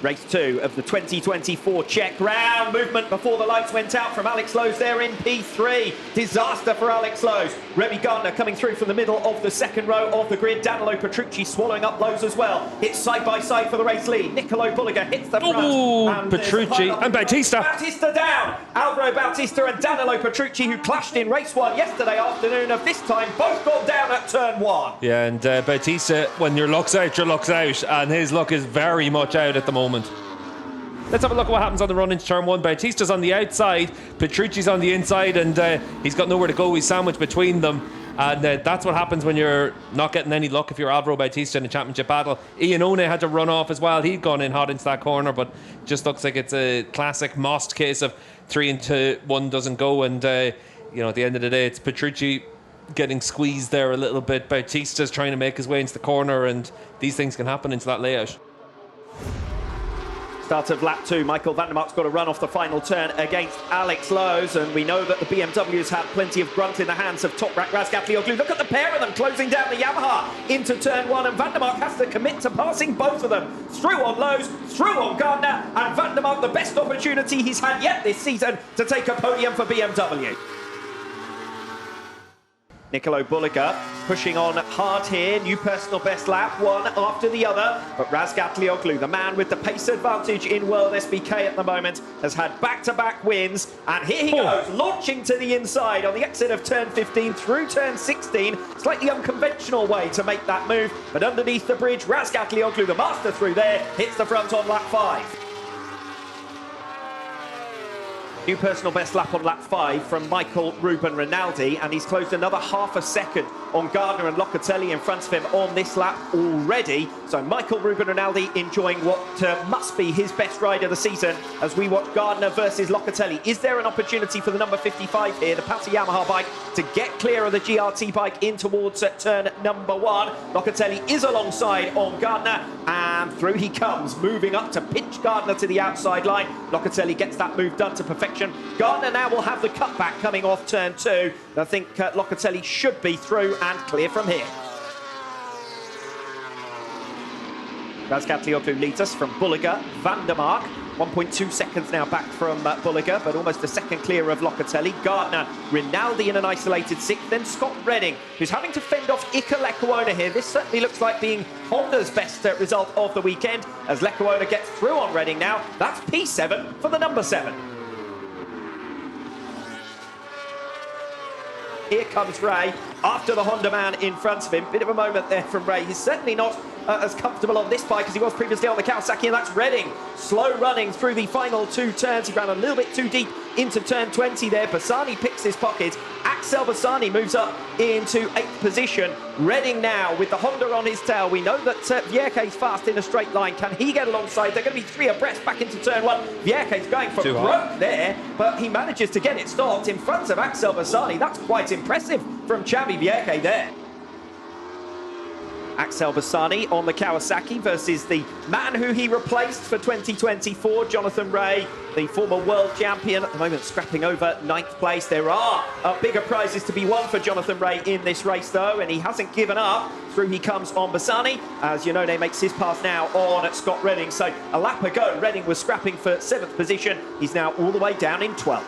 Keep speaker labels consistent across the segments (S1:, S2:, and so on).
S1: Race 2 of the 2024 Czech round. Movement before the lights went out from Alex Lowes there in P3. Disaster for Alex Lowes. Remy Gardner coming through from the middle of the second row of the grid. Danilo Petrucci swallowing up Lowes as well. Hits side by side for the race lead. Nicolo Bulliga hits the front.
S2: And Petrucci and Bautista.
S1: Bautista down. Alvaro Bautista and Danilo Petrucci, who clashed in race 1 yesterday afternoon, of this time both gone down at turn 1.
S2: Yeah, and Bautista, when your luck's out, your luck's out. And his luck is very much out at the moment. Let's have a look at what happens on the run into turn 1. Bautista's on the outside, Petrucci's on the inside, and he's got nowhere to go. He's sandwiched between them. And that's what happens when you're not getting any luck if you're Alvaro Bautista in a championship battle. Ian One had to run off as well. He'd gone in hot into that corner, but just looks like it's a classic Most case of 3 into 1 doesn't go. And, you know, at the end of the day, it's Petrucci getting squeezed there a little bit. Bautista's trying to make his way into the corner, and these things can happen into that layout.
S1: Start of lap 2, Michael van der Mark's got to run off the final turn against Alex Lowes, and we know that the BMW's had plenty of grunt in the hands of Toprak Razgatlioglu. Look at the pair of them closing down the Yamaha into turn 1, and van der Mark has to commit to passing both of them. Through on Lowes, through on Gardner, and van der Mark the best opportunity he's had yet this season to take a podium for BMW. Nicolo Bulliga pushing on hard here, new personal best lap, one after the other. But Razgatlioglu, the man with the pace advantage in WorldSBK at the moment, has had back-to-back wins. And here he goes, launching to the inside on the exit of turn 15 through turn 16. Slightly unconventional way to make that move. But underneath the bridge, Razgatlioglu, the master through there, hits the front on lap 5. New personal best lap on lap 5 from Michael Ruben Rinaldi, and he's closed another half a second on Gardner and Locatelli in front of him on this lap already. So Michael Ruben Rinaldi enjoying what must be his best ride of the season as we watch Gardner versus Locatelli. Is there an opportunity for the number 55 here, the Pata Yamaha bike, to get clear of the GRT bike in towards turn number 1? Locatelli is alongside on Gardner, and through he comes, moving up to pinch Gardner to the outside line. Locatelli gets that move done to perfection. Gardner now will have the cutback coming off turn 2. I think Locatelli should be through and clear from here. Razgatlioglu leads us from Bulliga, van der Mark. 1.2 seconds now back from Bulliga, but almost a second clear of Locatelli. Gardner, Rinaldi in an isolated 6th, then Scott Redding, who's having to fend off Iker Lecuona here. This certainly looks like being Honda's best result of the weekend, as Lecuona gets through on Redding now. That's P7 for the number 7. Here comes Ray after the Honda man in front of him. Bit of a moment there from Ray. He's certainly not as comfortable on this bike as he was previously on the Kawasaki, and that's Redding. Slow running through the final 2 turns. He ran a little bit too deep into turn 20 there. Bassani picks his pocket. Axel Bassani moves up into 8th position. Redding now with the Honda on his tail. We know that Vierke's fast in a straight line. Can he get alongside? They're going to be 3 abreast back into turn 1. Vierke's going for broke there, but he manages to get it stopped in front of Axel Bassani. That's quite impressive from Xavi Vierke there. Axel Bassani on the Kawasaki versus the man who he replaced for 2024, Jonathan Ray, the former world champion, at the moment scrapping over 9th place. There are bigger prizes to be won for Jonathan Ray in this race though, and he hasn't given up. Through he comes on Bassani, as Yonone makes his pass now on Scott Redding. So a lap ago, Redding was scrapping for 7th position. He's now all the way down in 12th.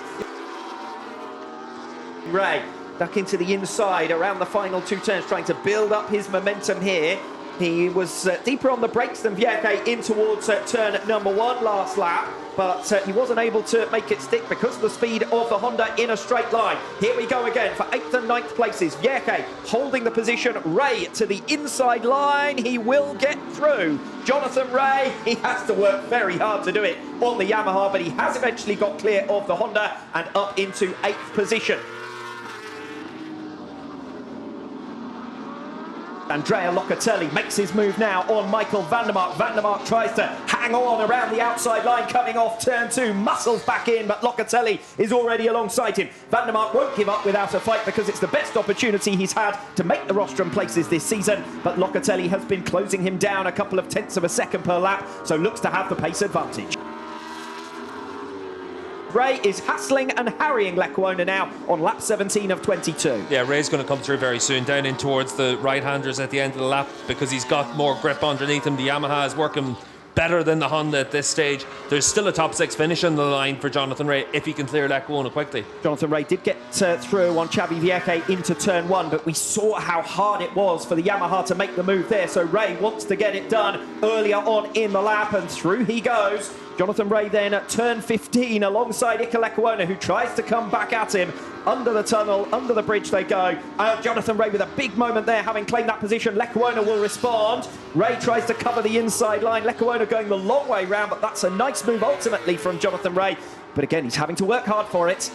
S1: Ray duck into the inside around the final 2 turns, trying to build up his momentum here. He was deeper on the brakes than Vierke in towards turn number 1 last lap, but he wasn't able to make it stick because of the speed of the Honda in a straight line. Here we go again for 8th and 9th places. Vierke holding the position. Ray to the inside line. He will get through. Jonathan Ray, he has to work very hard to do it on the Yamaha, but he has eventually got clear of the Honda and up into 8th position. Andrea Locatelli makes his move now on Michael van der Mark. Van der Mark tries to hang on around the outside line coming off turn 2. Muscles back in, but Locatelli is already alongside him. Van der Mark won't give up without a fight because it's the best opportunity he's had to make the rostrum places this season. But Locatelli has been closing him down a couple of tenths of a second per lap, so looks to have the pace advantage. Ray is hassling and harrying Lecuona now on lap 17 of 22.
S2: Yeah, Ray's going to come through very soon, down in towards the right-handers at the end of the lap because he's got more grip underneath him. The Yamaha is working better than the Honda at this stage. There's still a top 6 finish on the line for Jonathan Rea if he can clear Lecuona quickly.
S1: Jonathan Rea did get through on Xavi Vieque into turn 1, but we saw how hard it was for the Yamaha to make the move there. So Rea wants to get it done earlier on in the lap, and through he goes. Jonathan Rea then at turn 15 alongside Iker Lecuona, who tries to come back at him. Under the tunnel, under the bridge they go. Jonathan Rea with a big moment there, having claimed that position. Lecuona will respond. Rea tries to cover the inside line. Lecuona going the long way round, but that's a nice move ultimately from Jonathan Rea. But again, he's having to work hard for it.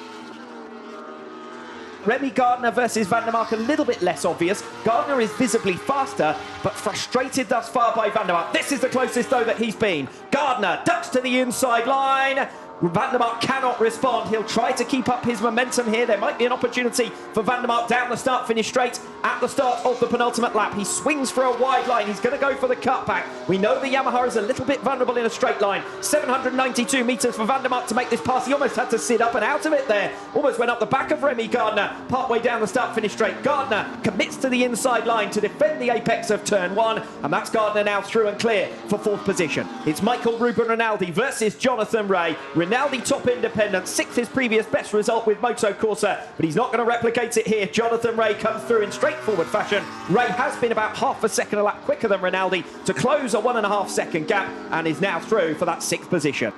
S1: Remy Gardner versus Van der Mark, a little bit less obvious. Gardner is visibly faster, but frustrated thus far by Van der Mark. This is the closest, though, that he's been. Gardner ducks to the inside line. Van der Mark cannot respond. He'll try to keep up his momentum here. There might be an opportunity for Van der Mark down the start-finish straight at the start of the penultimate lap. He swings for a wide line. He's going to go for the cutback. We know the Yamaha is a little bit vulnerable in a straight line. 792 metres for Van der Mark to make this pass. He almost had to sit up and out of it there. Almost went up the back of Remy Gardner partway down the start-finish straight. Gardner commits to the inside line to defend the apex of turn 1, and that's Gardner now through and clear for 4th position. It's Michael Ruben Rinaldi versus Jonathan Rea. Rinaldi top independent, 6th his previous best result with Moto Corsa, but he's not going to replicate it here. Jonathan Rea comes through in straightforward fashion. Rea has been about half a second a lap quicker than Rinaldi to close a 1.5 second gap, and is now through for that 6th position.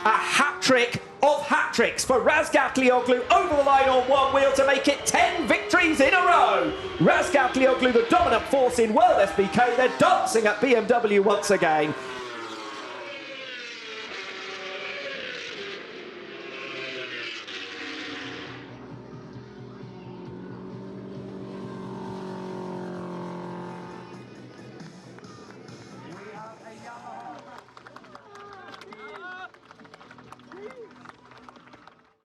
S1: A hat-trick of hat-tricks for Razgat Lioglu over the line on one wheel to make it 10 victories in a row. Razgat Lioglu, the dominant force in WorldSBK, they're dancing at BMW once again.